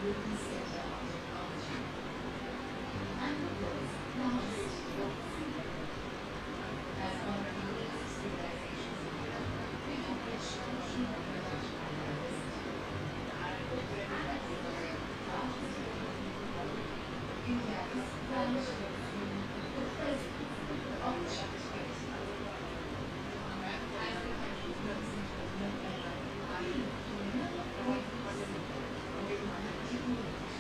will be center of technology. And of course, the host of the city. As one of the oldest civilizations in Europe, with a rich tradition of knowledge and diversity. And at the center of the vast European economy, India is poised to assume the presidency of the G20. As the country grows into a global economy, we look forward to the support of global technology leaders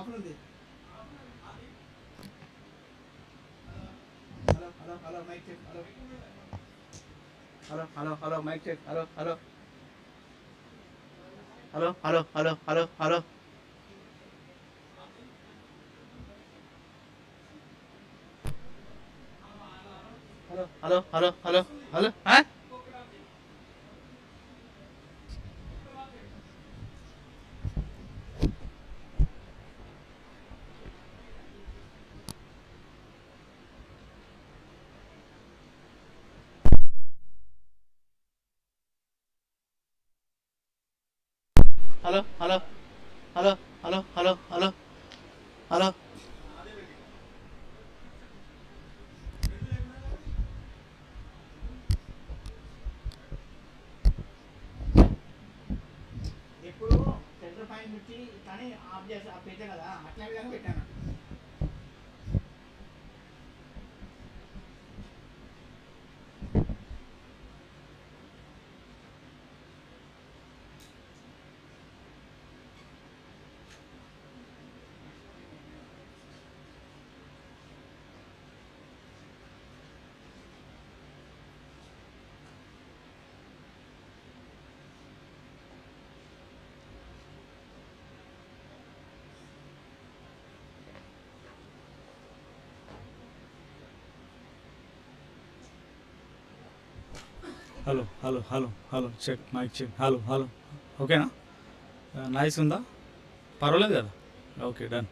hello mic check hello mic check hello hello hello hello hello hello hello hello hello ఎప్పుడు centre point నుంచి కానీ of చేసి of పెట్టా కదా అట్లా విధంగా పెట్టాను. Hello check mic check hello ఓకేనా? నాయిస్ ఉందా? పర్వాలేదు కదా? Okay done.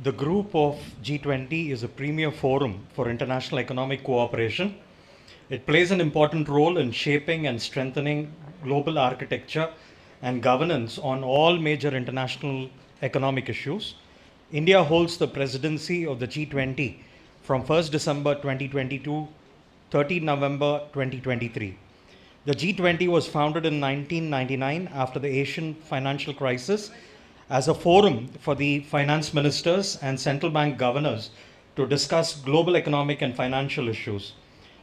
The group of G20 is a premier forum for international economic cooperation. It plays an important role in shaping and strengthening global architecture and governance on all major international economic issues. India holds the presidency of the G20 from 1st December 2022 to 30 November 2023. The G20 was founded in 1999 after the Asian financial crisis as a forum for the finance ministers and central bank governors to discuss global economic and financial issues.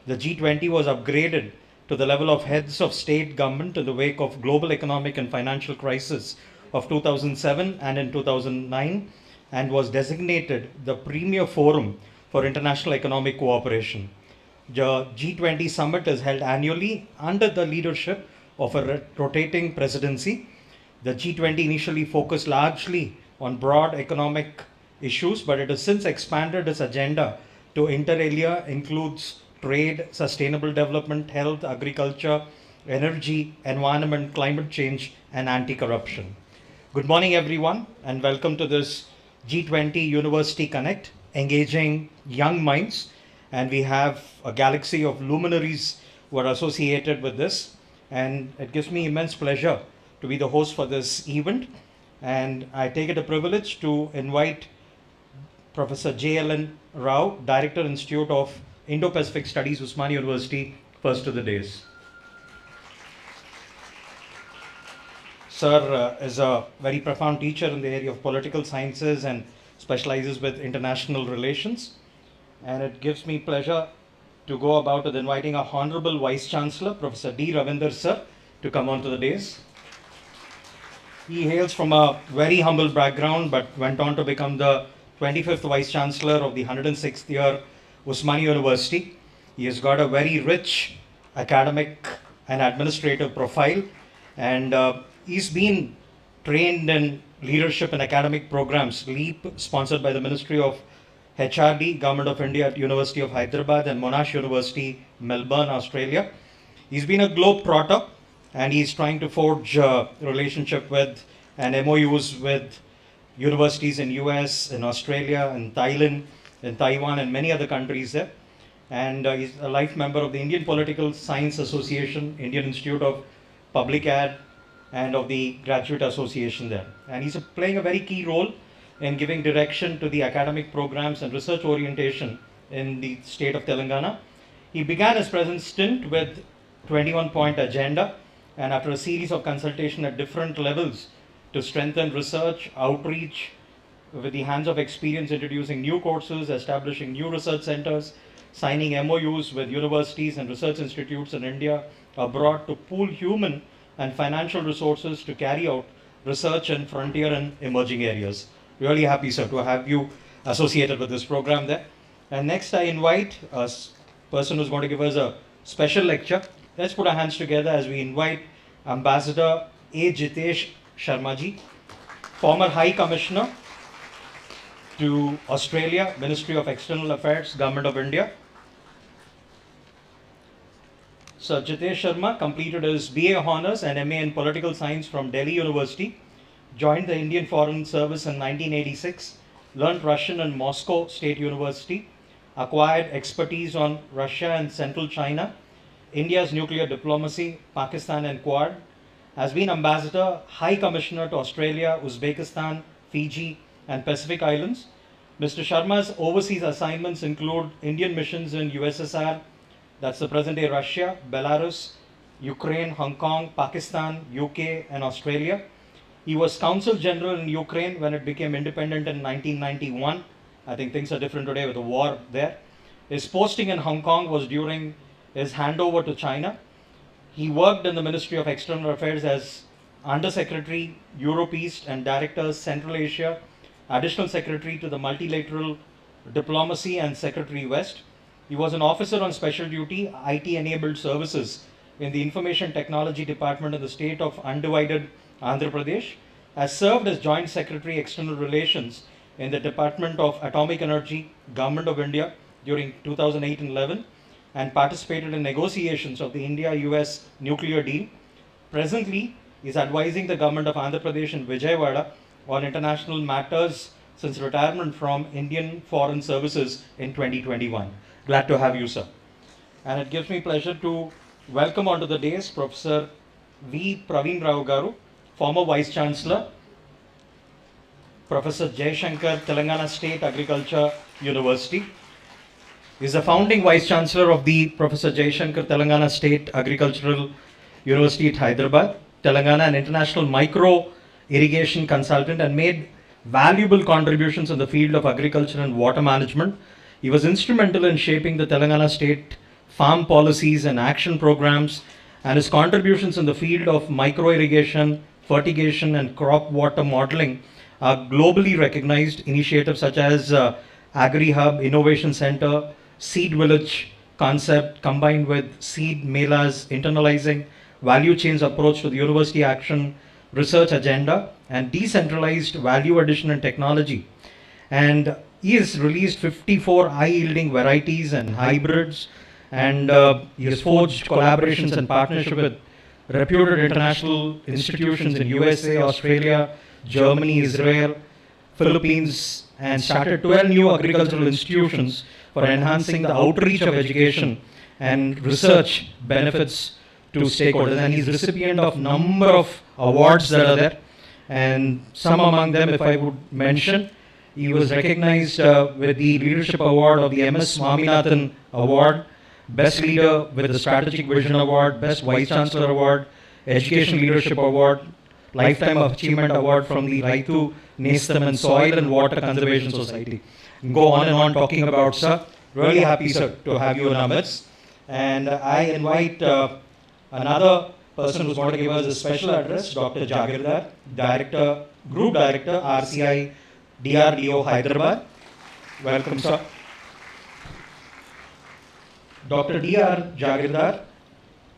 The G20 was upgraded to the level of heads of state government in the wake of global economic and financial crisis of 2007 and in 2009, and was designated the premier forum for international economic cooperation. The G20 summit is held annually under the leadership of a rotating presidency. The G20 initially focused largely on broad economic issues, but it has since expanded its agenda to inter alia, includes trade, sustainable development, health, agriculture, energy, environment, climate change, and anti-corruption. Good morning, everyone, and welcome to this G20 University Connect, engaging young minds. And we have a galaxy of luminaries who are associated with this. And it gives me immense pleasure to be the host for this event. And I take it a privilege to invite Professor J.L.N. Rao, Director, Institute of Indo-Pacific Studies, Usmania University, first to the dais. Sir is a very profound teacher in the area of political sciences and specializes with international relations. And it gives me pleasure to go about with inviting our Honorable Vice Chancellor, Professor D. Ravinder Sir, to come onto the dais. He hails from a very humble background, but went on to become the 25th Vice Chancellor of the 106th year Usmania University. He has got a very rich academic and administrative profile, and he's been trained in leadership and academic programs, LEAP, sponsored by the Ministry of HRD, Government of India at University of Hyderabad, and Monash University, Melbourne, Australia. He's been a globe-trotter, and he's trying to forge a relationship with and MOUs with universities in US, in Australia, in Thailand, in Taiwan, and many other countries there. And he's a life member of the Indian Political Science Association, Indian Institute of Public Ad, and of the Graduate Association there. And he's playing a very key role in giving direction to the academic programs and research orientation in the state of Telangana. He began his present stint with 21-point agenda, and after a series of consultation at different levels to strengthen research, outreach, with the hands of experience introducing new courses, establishing new research centers, signing MOUs with universities and research institutes in India, abroad, to pool human and financial resources to carry out research in frontier and emerging areas. Really happy, sir, to have you associated with this program there. And next I invite a person who's going to give us a special lecture. Let's put our hands together as we invite Ambassador A. Jitesh Sharmaji, former High Commissioner to Australia, Ministry of External Affairs, Government of India. Sir Jitesh Sharma completed his BA Honours and MA in Political Science from Delhi University, joined the Indian Foreign Service in 1986, learned Russian in Moscow State University, acquired expertise on Russia and Central China, India's nuclear diplomacy, Pakistan and Quad, has been Ambassador, High Commissioner to Australia, Uzbekistan, Fiji and Pacific Islands. Mr. Sharma's overseas assignments include Indian missions in USSR, that's the present day Russia, Belarus, Ukraine, Hong Kong, Pakistan, UK and Australia. He was Consul General in Ukraine when it became independent in 1991. I think things are different today with the war there. His posting in Hong Kong was during his handover to China. He worked in the Ministry of External Affairs as Under Secretary, Europe East and Director, Central Asia, Additional Secretary to the Multilateral Diplomacy and Secretary West. He was an officer on special duty, IT-enabled services in the Information Technology Department of the state of undivided Andhra Pradesh, has served as Joint Secretary External Relations in the Department of Atomic Energy, Government of India during 2008 and 11, and participated in negotiations of the India-US nuclear deal. Presently, he is advising the government of Andhra Pradesh and Vijayawada on international matters since retirement from Indian Foreign Services in 2021. Glad to have you, sir. And it gives me pleasure to welcome onto the dais Professor V. Praveen Rao Garu, former Vice Chancellor, Professor Jayashankar, Telangana State Agriculture University. He is the founding Vice Chancellor of the Professor Jayashankar Telangana State Agricultural University at Hyderabad, Telangana, an international micro irrigation consultant, and made valuable contributions in the field of agriculture and water management. He was instrumental in shaping the Telangana state farm policies and action programs, and his contributions in the field of micro irrigation, fertigation, and crop water modeling are globally recognized. Initiatives such as AgriHub, Innovation Center, Seed Village concept combined with Seed Melas, internalizing value chains approach to the university action research agenda, and decentralized value addition and technology. And he has released 54 high-yielding varieties and hybrids, and he has forged collaborations and partnership with reputed international institutions in USA, Australia, Germany, Israel, Philippines, and started 12 new agricultural institutions for enhancing the outreach of education and research benefits to stakeholders. And he's recipient of number of awards that are there. And some among them, if I would mention, he was recognized with the Leadership Award of the MS Swaminathan Award, Best Leader with the Strategic Vision Award, Best Vice Chancellor Award, Education Leadership Award, Lifetime Achievement Award from the Raitu Nestam and Soil and Water Conservation Society. Go on and on talking about, sir. Really happy, sir, to have you in our midst. And I invite another person who's going to give us a special address, Dr. Jagirdar, Director, Group Director, RCI DRDO Hyderabad. Welcome, sir. Dr. D.R. Jagirdar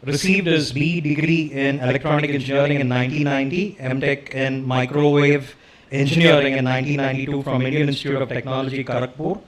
received his BE degree in Electronic Engineering in 1990, MTech in Microwave Engineering in 1992 from Indian Institute of Technology, Kharagpur.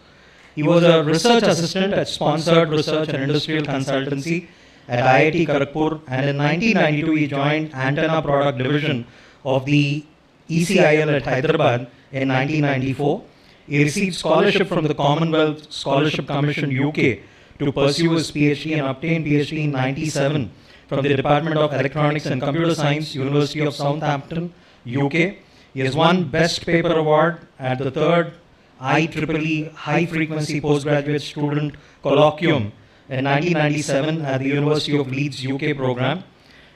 He was a research assistant at Sponsored Research and Industrial Consultancy at IIT Kharagpur, and in 1992 he joined Antenna Product Division of the ECIL at Hyderabad in 1994. He received scholarship from the Commonwealth Scholarship Commission UK to pursue his PhD and obtained PhD in 97 from the Department of Electronics and Computer Science, University of Southampton, UK. He has won Best Paper Award at the 3rd IEEE High Frequency Postgraduate Student Colloquium in 1997 at the University of Leeds, UK program.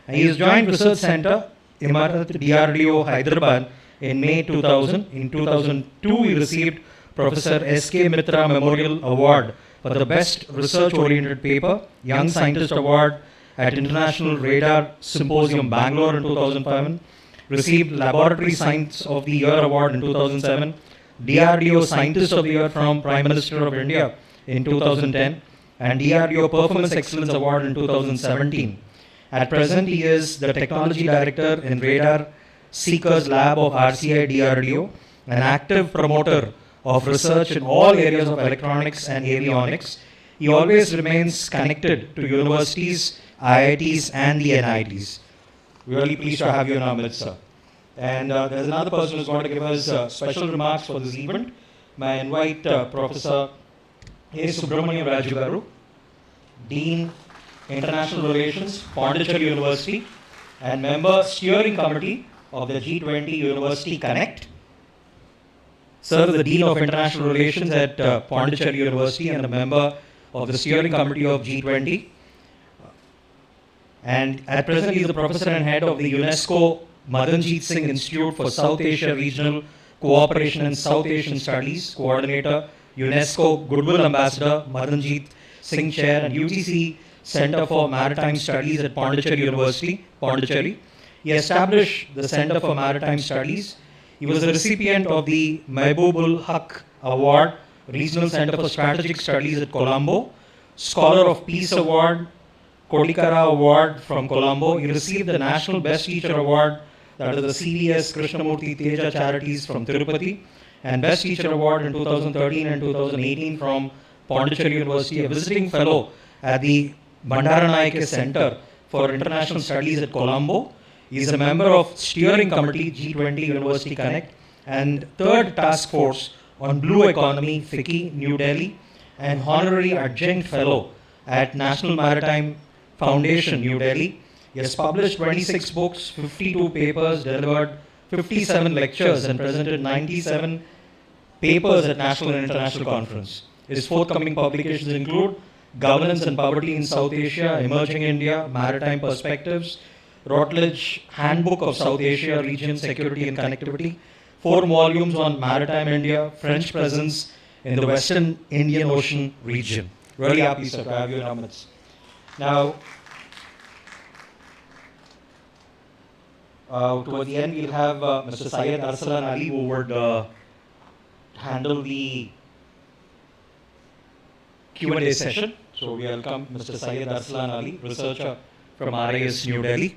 And he has joined Research Center, Imarat DRDO Hyderabad in May 2000. In 2002, he received Professor S.K. Mitra Memorial Award for the Best Research-Oriented Paper, Young Scientist Award at International Radar Symposium, Bangalore in 2005, received Laboratory Science of the Year Award in 2007, DRDO Scientist of the Year from Prime Minister of India in 2010, and DRDO Performance Excellence Award in 2017. At present, he is the Technology Director in Radar Seekers Lab of RCI DRDO, an active promoter of research in all areas of electronics and avionics. He always remains connected to universities, IITs, and the NITs. Really pleased to have you in our midst, sir. And there's another person who's going to give us special remarks for this event. May I invite Professor A. Subramaniam Raju Garu, Dean, International Relations, Pondicherry University, and member steering committee of the G20 University Connect. Sir is the Dean of International Relations at Pondicherry University and a member of the steering committee of G20. And at present, he is the professor and head of the UNESCO Madanjeet Singh Institute for South Asia Regional Cooperation and South Asian Studies, coordinator, UNESCO Goodwill Ambassador, Madanjeet Singh Chair, and UGC Center for Maritime Studies at Pondicherry University, Pondicherry. He established the Center for Maritime Studies. He was a recipient of the Mehboob-ul Haq Award, Regional Center for Strategic Studies at Colombo, Scholar of Peace Award, Kodikara Award from Colombo. He received the National Best Teacher Award, that is the CVS Krishnamurti Teja Charities from Tirupati, and Best Teacher Award in 2013 and 2018 from Pondicherry University, a visiting fellow at the Bandaranayake Center for International Studies at Colombo. He is a member of Steering Committee G20 University Connect and third task force on blue economy, FICCI, New Delhi, and honorary adjunct fellow at National Maritime Foundation, New Delhi. He has published 26 books, 52 papers, delivered 57 lectures, and presented 97 papers at national and international conference. His forthcoming publications include Governance and Poverty in South Asia, Emerging India, Maritime Perspectives, Routledge Handbook of South Asia Region Security and Connectivity, 4 volumes on Maritime India, French presence in the Western Indian Ocean region. Really happy, sir, to have you in our midst. Now, towards the end, we'll have Mr. Syed Arsalan Ali, who would handle the Q&A session. So we welcome Mr. Syed Arsalan Ali, researcher from RIS New Delhi.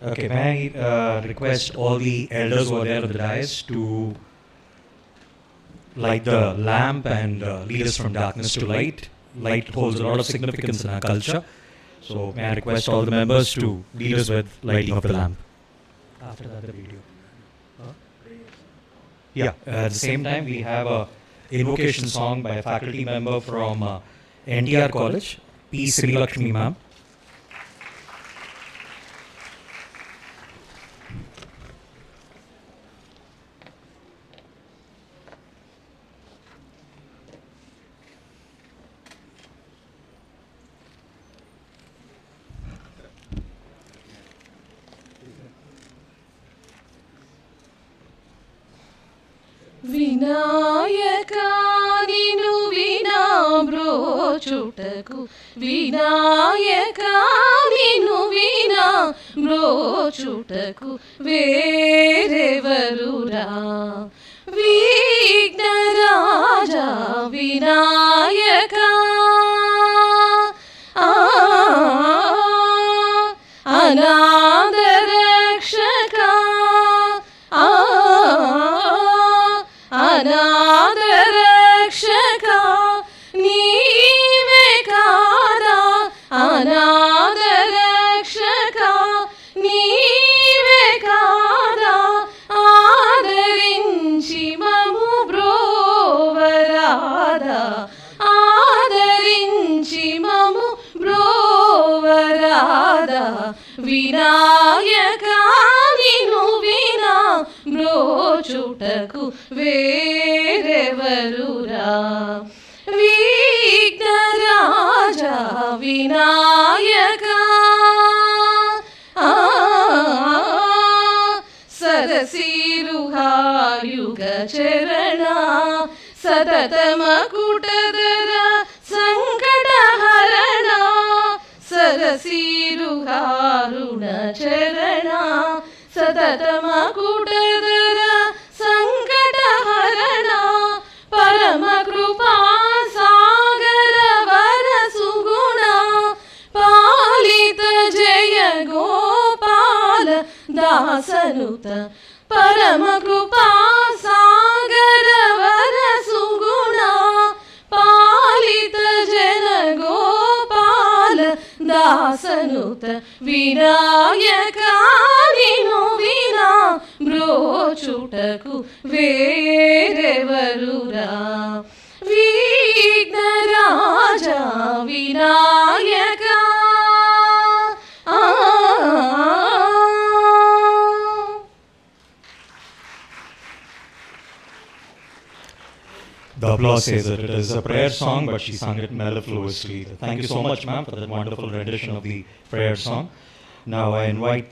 Okay, may I request all the elders who are there on the dais to light the lamp and lead us from darkness to light. Light holds a lot of significance in our culture. So may I request all the members to lead us with lighting of the lamp. After that, the video. Yeah, at the same time, we have a invocation song by a faculty member from NTR College, P. Sri Lakshmi ma'am. Vinayaka నిను వినామ్రోచుటకు వినాయకా నిను వినామ్రోచుటకు వేరెవరురా విఘ్నరాజా వినాయకా అనాథరక్షకా అనాథరక్షకా నీవే కాదా అనాథరక్షకా నీవే కాదా ఆదరించి మము బ్రోవరాదా ఆదరించి మము బ్రోవరాదా వినాయకా నిను వినా బ్రోచుటకు వేరెవరురా విఘ్నరాజా వినాయకా సరసీరుహాయుగ చరణ సతతమకుటధర సంకటహరణ సరసీరుహారుణ చరణ సతతమకుటధర సంకటహరణ పరమకృపా సాగర వర సుగుణ పాలిత జయ గోపాల దాసనుత పరమకృపా సాగర వర సుగుణ పాలిత జన గోపాల దాసనుత వినాయకా నిను వినా బ్రోచుటకు వేరెవరురా Vighnaraja Vinayaka The applause says that it is a prayer song, but she sang it mellifluously. Thank you so much, ma'am, for that wonderful rendition of the prayer song. Now I invite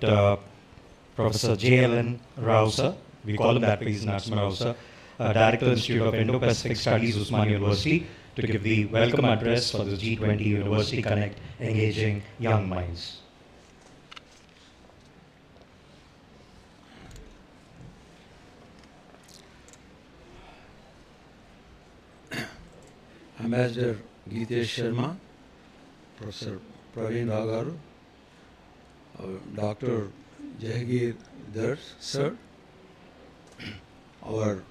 Professor J.L.N. Rao, sir. We call him that because he's Narasimha Rao, sir, Director Institute of Indo-Pacific Studies, Usman University, to give the welcome address for the G20 University Connect, Engaging Young Minds. Ambassador Geetesh Sharma, Professor Praveen Rao Garu, Dr. Jahangir Dar Sir, our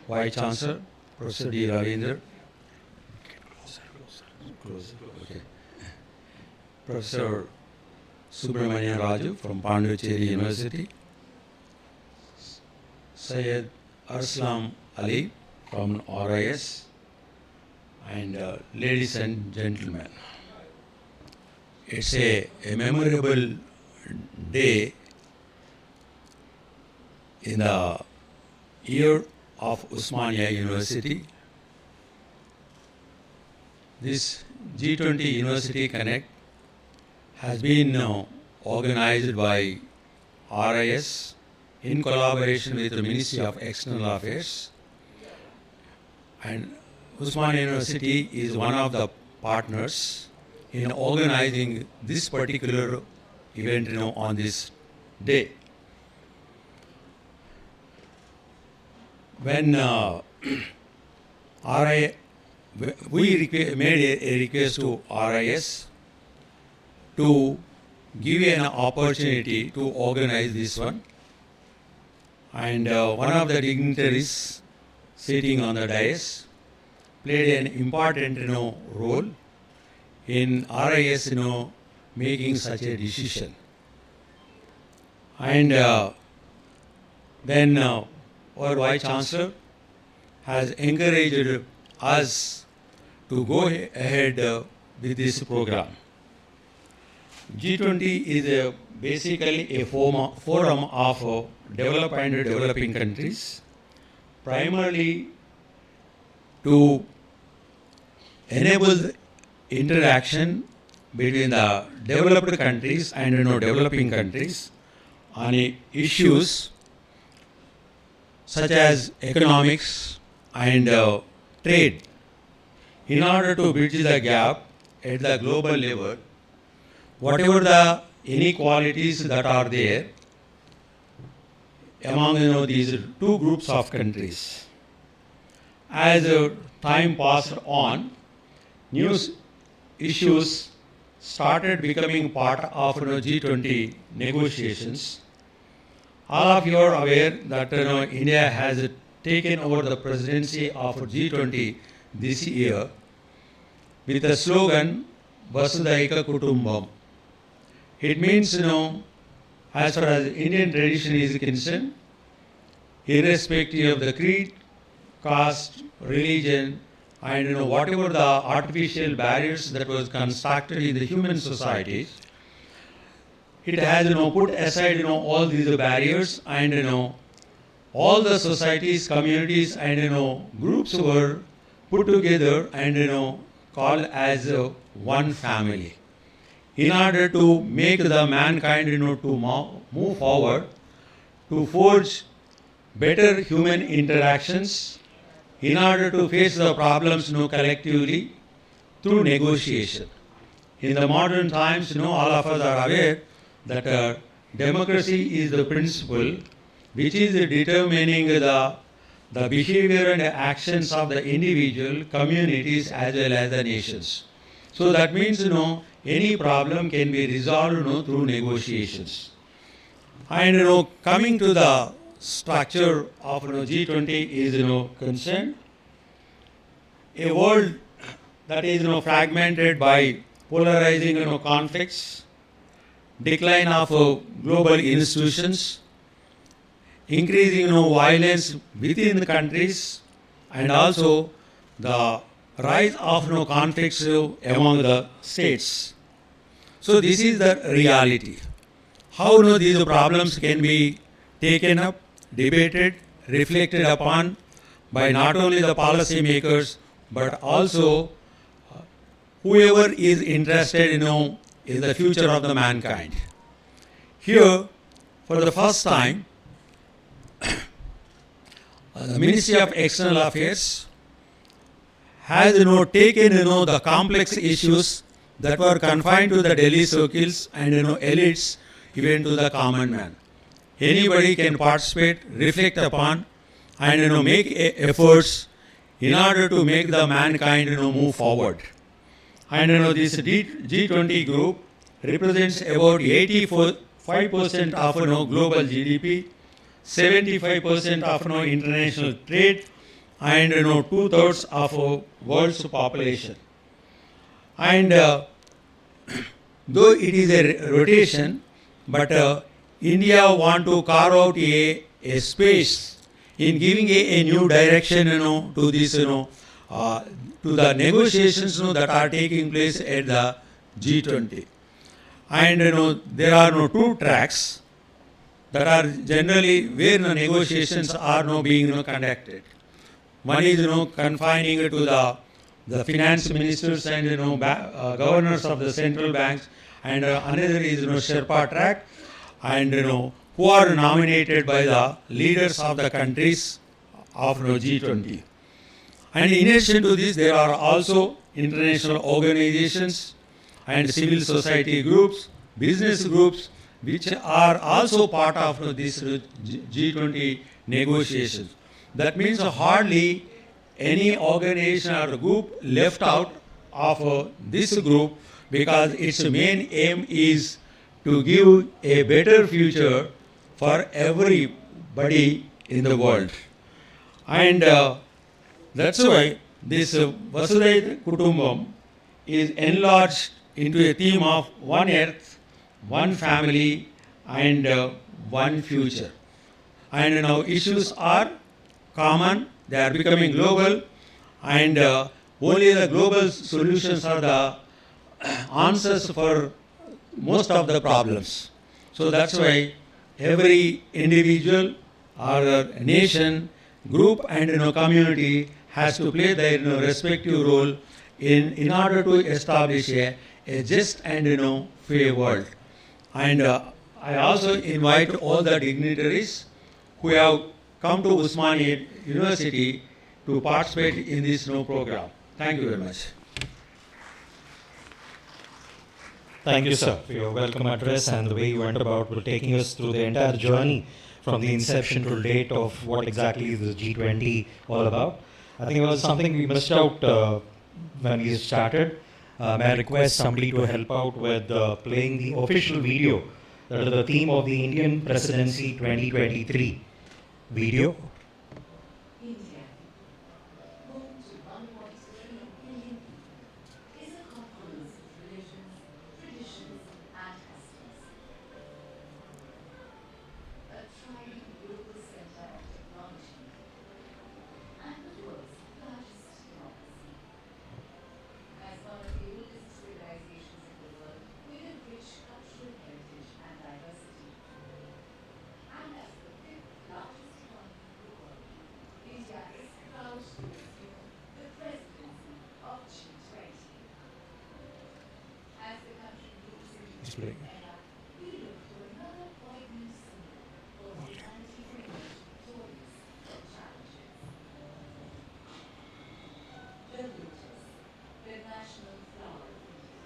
Vice Chancellor, Professor D. Ravindra, closer, okay. Professor Subramanian Raju from Pondicherry University, Syed Arslan Ali from RIS, and ladies and gentlemen, it's a memorable day in the year of Usmania University. This G20 University Connect has been organized by RIS in collaboration with the Ministry of External Affairs, and Usmania University is one of the partners in organizing this particular event on this day. When we made a request to RIS to give an opportunity to organize this one, and one of the dignitaries sitting on the dais played an important role in RIS making such a decision. And then our Vice Chancellor has encouraged us to go ahead with this program. G20 is basically a forum of developed and developing countries, primarily to enable the interaction between the developed countries and developing countries on issues such as economics and trade, in order to bridge the gap at the global level, whatever the inequalities that are there among these two groups of countries. As time passed on, new issues started becoming part of G20 negotiations. All of you are aware that India has taken over the presidency of G20 this year with the slogan Vasudhaika Kutumbam. It means, as far as Indian tradition is concerned, irrespective of the creed, caste, religion, and whatever the artificial barriers that was constructed in the human societies, it has put aside all these barriers, and all the societies, communities, and groups were put together and called as one family, in order to make the mankind to move forward, to forge better human interactions, in order to face the problems collectively through negotiation. In the modern times, all of us are aware that democracy is the principle which is determining the behavior and actions of the individual, communities, as well as the nations. So that means, any problem can be resolved through negotiations. And coming to the structure of G20 is concerned, a world that is fragmented by polarizing conflicts, decline of global institutions, increasing violence within the countries, and also the rise of conflicts among the states. So this is the reality. How these problems can be taken up, debated, reflected upon by not only the policy makers but also whoever is interested in the future of the mankind. Here, for the first time, the Ministry of External Affairs has taken the complex issues that were confined to the Delhi circles and elites, even to the common man. Anybody can participate, reflect upon, and make efforts in order to make the mankind move forward. And this G20 group represents about 85% of global GDP, 75% of international trade, and 2/3 of world's population. And though it is a rotation, but India want to carve out a space in giving a new direction to this to the negotiations that are taking place at the G20. And there are two tracks that are generally where the negotiations are now being conducted. One is confining it to the finance ministers and governors of the central banks, and another is Sherpa track, and who are nominated by the leaders of the countries of G20. And in addition to this, there are also international organizations and civil society groups, business groups, which are also part of this G20 negotiations. That means hardly any organization or group left out of this group, because its main aim is to give a better future for everybody in the world. And that's why this Vasudhaiva Kutumbam is enlarged into a theme of one earth, one family, and one future. And now issues are common, they are becoming global, and only the global solutions are the answers for most of the problems. So that's why every individual or nation, group, and community has to play their respective role in order to establish a just and fair world. And I also invite all the dignitaries who have come to Usmania University to participate in this program. Thank you very much. Thank you, sir, for your welcome address and the way you went about taking us through the entire journey from the inception to date of what exactly is the G20 all about. I think it was something we missed out when we started. May I request somebody to help out with playing the official video, that is the theme of the Indian Presidency 2023 video. India, home to 1.3 billion people, is a confluence of religions, traditions, and customs. A thriving global center of technology and the world's largest democracy. As one of the oldest civilizations in the world, with a rich cultural heritage and diversity. And as the fifth largest economy in the world, India is proud to assume the presidency of G20. As the country moves into the new era, we look to another poignant symbol for humanity to emerge victorious from challenges. The lotus, the national flower of India,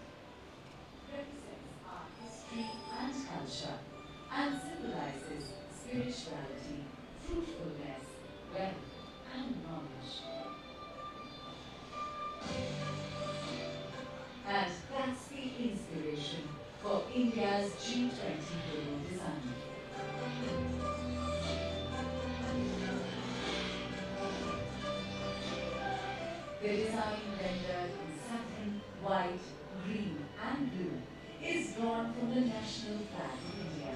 represents our history and culture and symbolizes spirituality, fruitfulness, wealth, and knowledge. And that's the inspiration for India's G20 logo design. The design rendered in satin, white, green, and blue is drawn from the national flag of India.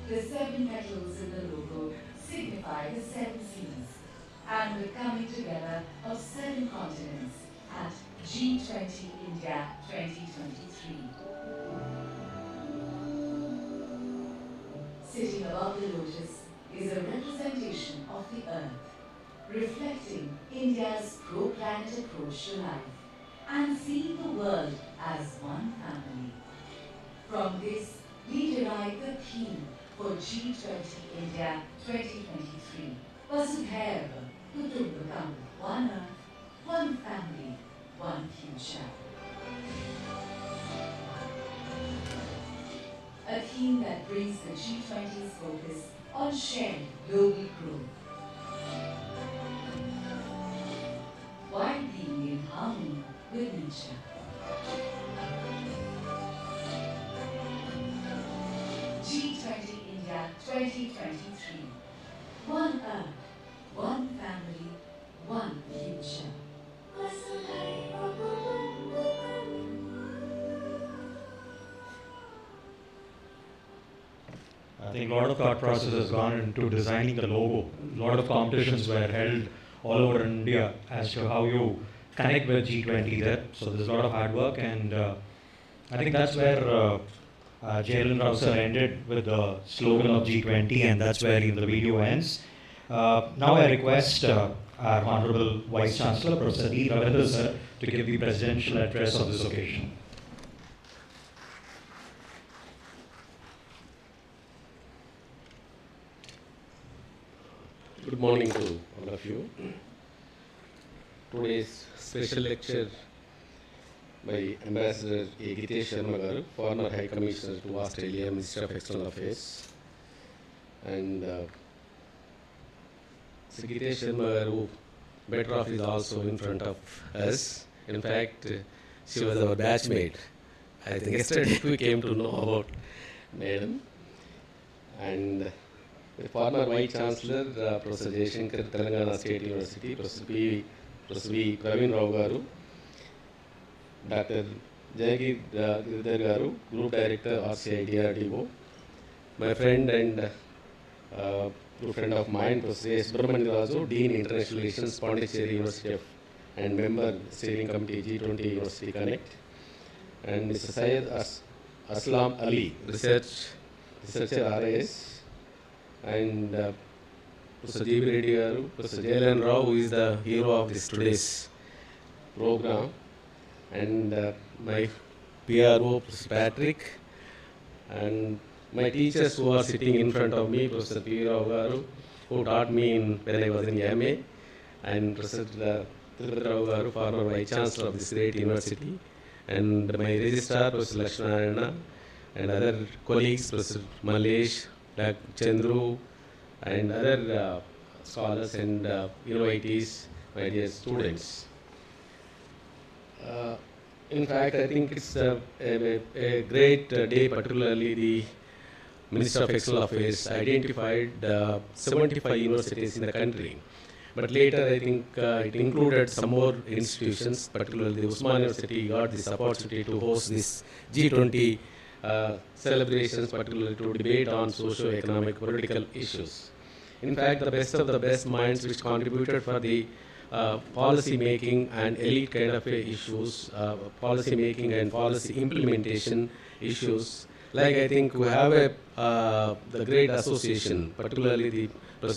The 7 petals in the logo signify the 7 seas and the coming together of 7 continents at G20 India 2023. Sitting above the lotus is a representation of the earth, reflecting India's pro-planet approach to life and seeing the world as one family. From this, we derive the theme for G20 India 2023, Vasudhaiva Kutumbakam, one earth, one family, one future. A theme that brings the G20's focus on shared global growth. 2023. One Earth, one family, one future. I think a lot of thought process has gone into designing the logo. A lot of competitions were held all over India as to how you connect with G20 there. So there's a lot of hard work, and I think that's where Jalen Rao sir ended with the slogan of G20, and that's where the video ends. Now I request our Honorable Vice Chancellor, Professor D. Ravindra sir, to give the presidential address of this occasion. Good morning to all of you. Today's special lecture by Ambassador A. Gitesh Sharma Garu, former High Commissioner to Australia, Minister of External Affairs. And Sri Gitesh Sharma Garu, better off, is also in front of us. In fact, she was our batchmate. I think yesterday we came to know about Madam. And the former Vice Chancellor, Professor Jayashankar, Telangana State University, Professor V. Praveen Rao Garu, Dr. Jayagir Giridhar Garu, Group Director, RCI DRDO, my friend and good friend of mine, Professor S. Subramanian Raju, Dean International Relations, Pondicherry University and member Steering Committee G20 University Connect, and Mr. Syed Aslam Ali, researcher RIS, and Professor G.B. Reddy Garu, Professor Jalen Rao, who is the hero of this today's program, and my PRO, Professor Patrick, and my teachers who are sitting in front of me, Professor P. Rao Garu, who taught me when I was in MA, and Professor Tirupati Rao Garu, former Vice Chancellor of this great university, and my registrar, Professor Lakshmanarayana, and other colleagues, Professor Malesh, Chandru, and other scholars and invitees, my dear students. In fact, I think it's a great day, particularly the Minister of External Affairs identified 75 universities in the country. But later, I think it included some more institutions, particularly the Usman University got this opportunity to host this G20 celebrations, particularly to debate on socio-economic political issues. In fact, the best of the best minds which contributed for the policy making and elite kind of issues, policy making and policy implementation issues. Like I think we have the great association, particularly the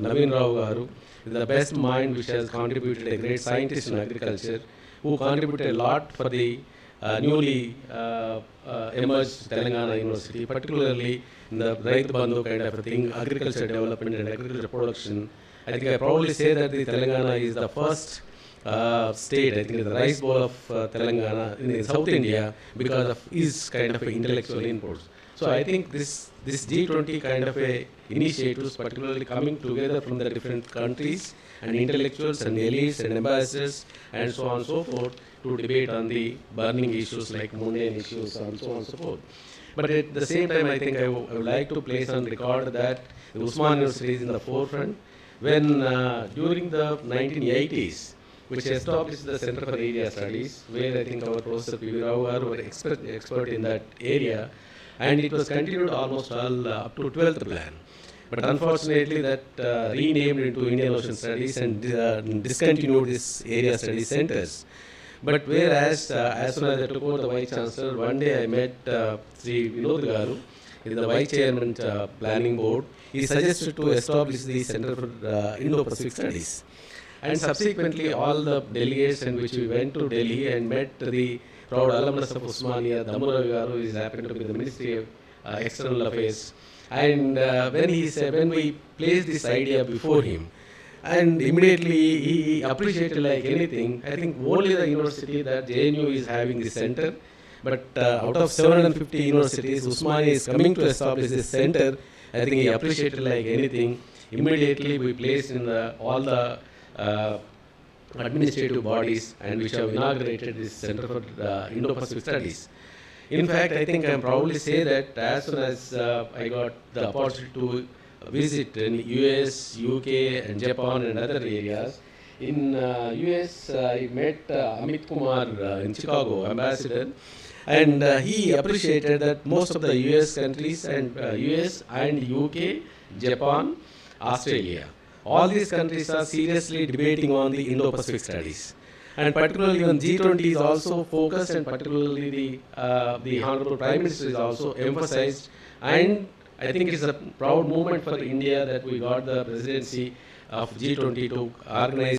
Naveen Rao Garu, the best mind which has contributed, a great scientist in agriculture, who contributed a lot for the newly emerged Telangana University, particularly in the Raitu Bandhu kind of a thing, agriculture development and agriculture production. I think I probably say that the Telangana is the first state, I think the rice bowl of Telangana in South India because of his kind of intellectual inputs. So I think this G20 kind of initiatives, particularly coming together from the different countries and intellectuals and elites and ambassadors and so on and so forth, to debate on the burning issues like mundane issues and so on and so forth. But at the same time, I think I would like to place on record that the Usman University is in the forefront. When during the 1980s, which established the Center for Area Studies, where I think our Professor P. V. Rao Garu were expert in that area, and it was continued almost all up to 12th plan. But unfortunately, that renamed into Indian Ocean Studies and discontinued this area study centers. But whereas, as soon as I took over the Vice Chancellor, one day I met Sri Vinod Garu, in the Vice Chairman Planning Board. He suggested to establish the Center for Indo-Pacific Studies. And subsequently, all the delegates in which we went to Delhi and met the proud alumnus of Usmania, Damuravi Garu, is happened to be the Ministry of External Affairs. And when we placed this idea before him, and immediately he appreciated like anything. I think only the university that JNU is having this center, but out of 750 universities, Usmania is coming to establish this center. I think he appreciated like anything. Immediately we placed in all the administrative bodies and which have inaugurated this Center for Indo-Pacific Studies. In fact, I think I can proudly say that as soon as I got the opportunity to visit in US, UK, and Japan and other areas. In US, I met Amit Kumar in Chicago, ambassador, and he appreciated that most of the US countries and US and UK, Japan, Australia, all these countries are seriously debating on the Indo-Pacific studies. And particularly even G20 is also focused, and particularly the Honorable Prime Minister is also emphasized. And I think it's a proud moment for India that we got the presidency of G20 to organize